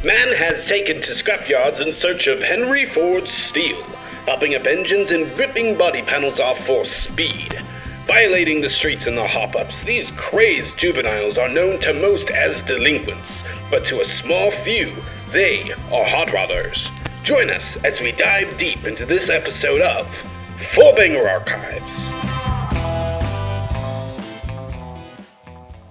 Man has taken to scrapyards in search of Henry Ford's steel, hopping up engines and ripping body panels off for speed. Violating the streets in the hop-ups, these crazed juveniles are known to most as delinquents, but to a small few, they are hot rodders. Join us as we dive deep into this episode of Four Banger Archives.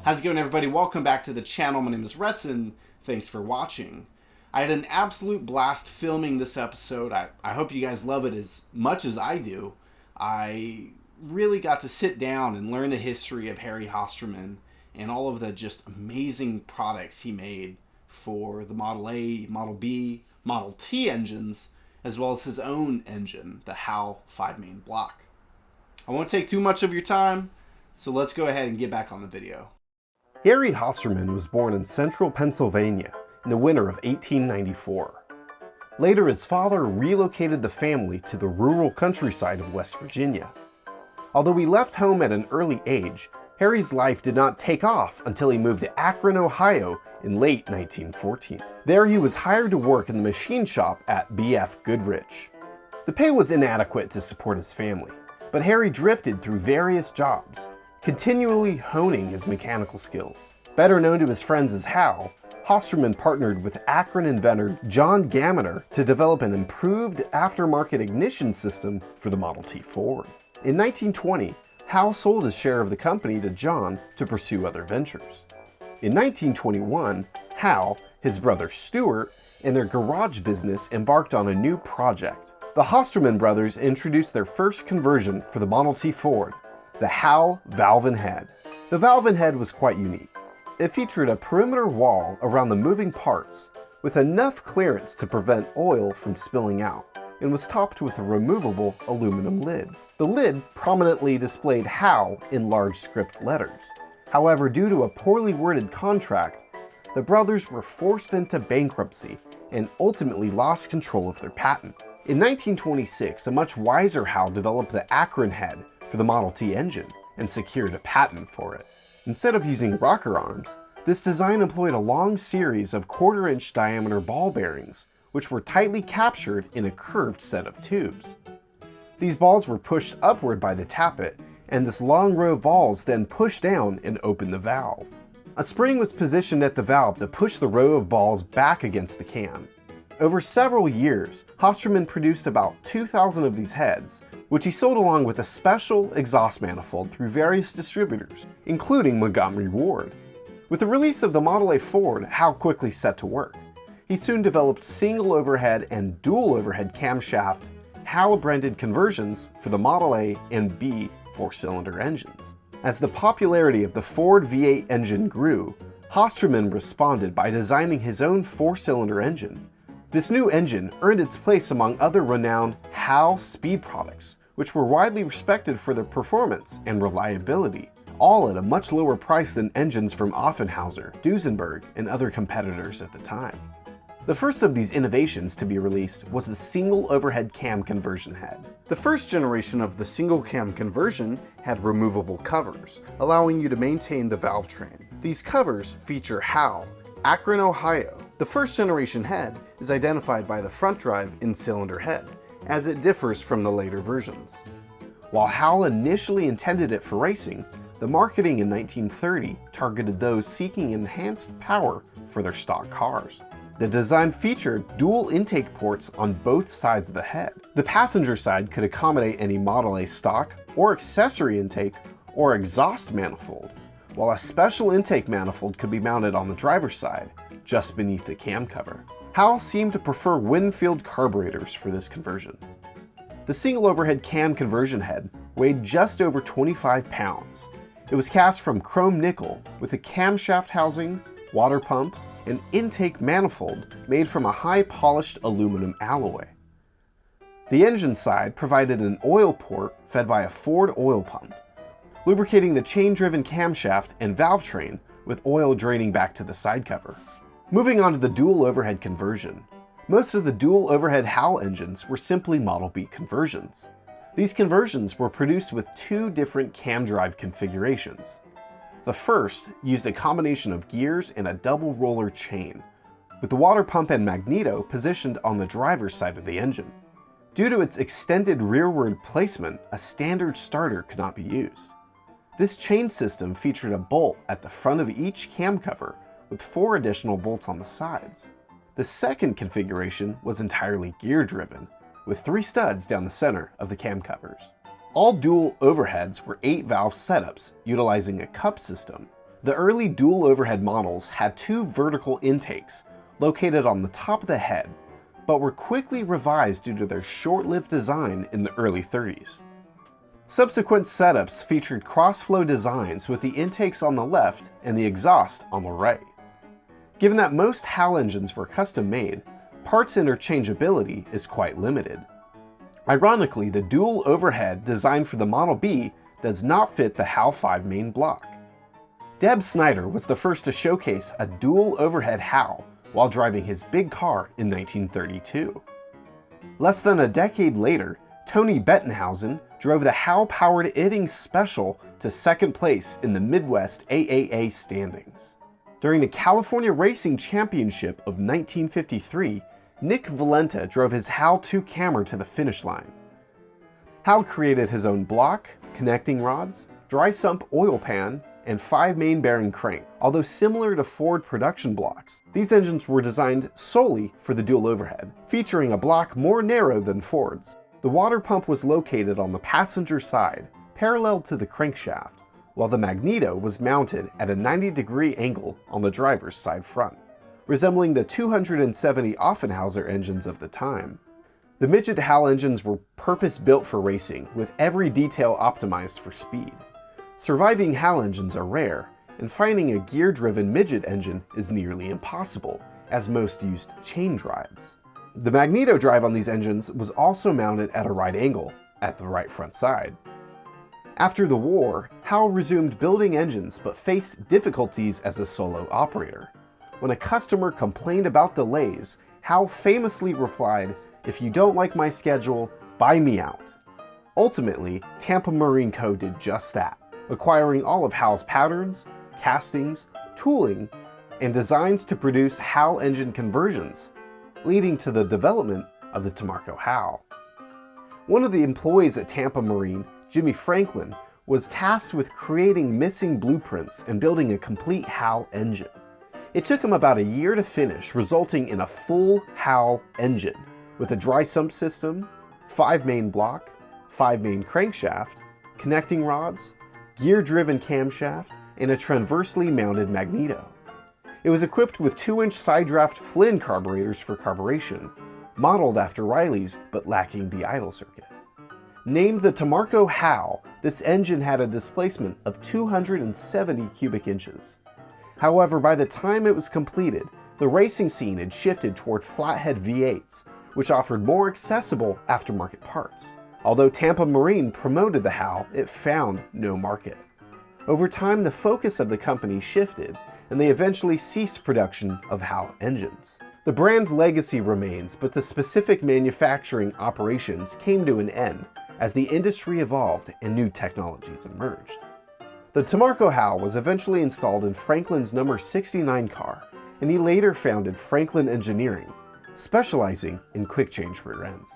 How's it going, everybody? Welcome back to the channel. My name is Retson. Thanks for watching. I had an absolute blast filming this episode. I hope you guys love it as much as I do. I really got to sit down and learn the history of Harry Hosterman and all of the just amazing products he made for the Model A, Model B, Model T engines, as well as his own engine, the HAL 5-main block. I won't take too much of your time, so let's go ahead and get back on the video. Harry Hosterman was born in central Pennsylvania in the winter of 1894. Later, his father relocated the family to the rural countryside of West Virginia. Although he left home at an early age, Harry's life did not take off until he moved to Akron, Ohio in late 1914. There he was hired to work in the machine shop at B.F. Goodrich. The pay was inadequate to support his family, but Harry drifted through various jobs, continually honing his mechanical skills. Better known to his friends as HAL, Hosterman partnered with Akron inventor John Gaminer to develop an improved aftermarket ignition system for the Model T Ford. In 1920, HAL sold his share of the company to John to pursue other ventures. In 1921, HAL, his brother Suhr, and their garage business embarked on a new project. The Hosterman brothers introduced their first conversion for the Model T Ford, the HAL valve and head. The valve and head was quite unique. It featured a perimeter wall around the moving parts with enough clearance to prevent oil from spilling out, and was topped with a removable aluminum lid. The lid prominently displayed HAL in large script letters. However, due to a poorly worded contract, the brothers were forced into bankruptcy and ultimately lost control of their patent. In 1926, a much wiser HAL developed the Akron head for the Model T engine and secured a patent for it. Instead of using rocker arms, this design employed a long series of 1/4-inch diameter ball bearings, which were tightly captured in a curved set of tubes. These balls were pushed upward by the tappet, and this long row of balls then pushed down and opened the valve. A spring was positioned at the valve to push the row of balls back against the cam. Over several years, Hosterman produced about 2,000 of these heads, which he sold along with a special exhaust manifold through various distributors, including Montgomery Ward. With the release of the Model A Ford, HAL quickly set to work. He soon developed single overhead and dual overhead camshaft HAL-branded conversions for the Model A and B 4-cylinder engines. As the popularity of the Ford V8 engine grew, Hosterman responded by designing his own 4-cylinder engine. This new engine earned its place among other renowned HAL speed products, which were widely respected for their performance and reliability, all at a much lower price than engines from Offenhauser, Duesenberg, and other competitors at the time. The first of these innovations to be released was the single overhead cam conversion head. The first generation of the single cam conversion had removable covers, allowing you to maintain the valve train. These covers feature HAL, Akron, Ohio. The first generation head is identified by the front drive in cylinder head, as it differs from the later versions. While HAL initially intended it for racing, the marketing in 1930 targeted those seeking enhanced power for their stock cars. The design featured dual intake ports on both sides of the head. The passenger side could accommodate any Model A stock or accessory intake or exhaust manifold, while a special intake manifold could be mounted on the driver's side, just beneath the cam cover. HAL seemed to prefer Winfield carburetors for this conversion. The single overhead cam conversion head weighed just over 25 pounds. It was cast from chrome nickel with a camshaft housing, water pump, and intake manifold made from a high-polished aluminum alloy. The engine side provided an oil port fed by a Ford oil pump, lubricating the chain-driven camshaft and valve train with oil draining back to the side cover. Moving on to the dual overhead conversion. Most of the dual overhead HAL engines were simply Model B conversions. These conversions were produced with two different cam drive configurations. The first used a combination of gears and a double roller chain. with the water pump and magneto positioned on the driver's side of the engine. Due to its extended rearward placement, a standard starter could not be used. This chain system featured a bolt at the front of each cam cover with 4 additional bolts on the sides. The second configuration was entirely gear-driven, with 3 studs down the center of the cam covers. All dual overheads were 8-valve setups utilizing a cup system. The early dual overhead models had 2 vertical intakes located on the top of the head, but were quickly revised due to their short-lived design in the early 30s. Subsequent setups featured cross-flow designs with the intakes on the left and the exhaust on the right. Given that most HAL engines were custom-made, parts interchangeability is quite limited. Ironically, the dual overhead designed for the Model B does not fit the HAL 5 main block. Deb Snyder was the first to showcase a dual overhead HAL while driving his big car in 1932. Less than a decade later, Tony Bettenhausen drove the HAL-powered Iddings Special to second place in the Midwest AAA standings. During the California Racing Championship of 1953, Nick Valenta drove his HAL 2 Camry to the finish line. HAL created his own block, connecting rods, dry sump oil pan, and 5 main bearing crank. Although similar to Ford production blocks, these engines were designed solely for the dual overhead, featuring a block more narrow than Ford's. The water pump was located on the passenger side, parallel to the crankshaft, while the magneto was mounted at a 90-degree angle on the driver's side front, resembling the 270 Offenhauser engines of the time. The midget HAL engines were purpose-built for racing, with every detail optimized for speed. Surviving HAL engines are rare, and finding a gear-driven midget engine is nearly impossible, as most used chain drives. The magneto drive on these engines was also mounted at a right angle, at the right front side. After the war, HAL resumed building engines but faced difficulties as a solo operator. When a customer complained about delays, HAL famously replied, "If you don't like my schedule, buy me out." Ultimately, Tampa Marine Co. did just that, acquiring all of HAL's patterns, castings, tooling, and designs to produce HAL engine conversions, leading to the development of the Tamarco HAL. One of the employees at Tampa Marine, Jimmy Franklin, was tasked with creating missing blueprints and building a complete HAL engine. It took him about a year to finish, resulting in a full HAL engine with a dry sump system, 5 main block, 5 main crankshaft, connecting rods, gear-driven camshaft, and a transversely mounted magneto. It was equipped with 2-inch side draft Flynn carburetors for carburation, modeled after Riley's but lacking the idle circuit. Named the Tamarco HAL, this engine had a displacement of 270 cubic inches. However, by the time it was completed, the racing scene had shifted toward flathead V8s, which offered more accessible aftermarket parts. Although Tampa Marine promoted the HAL, it found no market. Over time, the focus of the company shifted, and they eventually ceased production of HAL engines. The brand's legacy remains, but the specific manufacturing operations came to an end as the industry evolved and new technologies emerged. The Tamarco HAL was eventually installed in Franklin's number 69 car, and he later founded Franklin Engineering, specializing in quick change rear ends.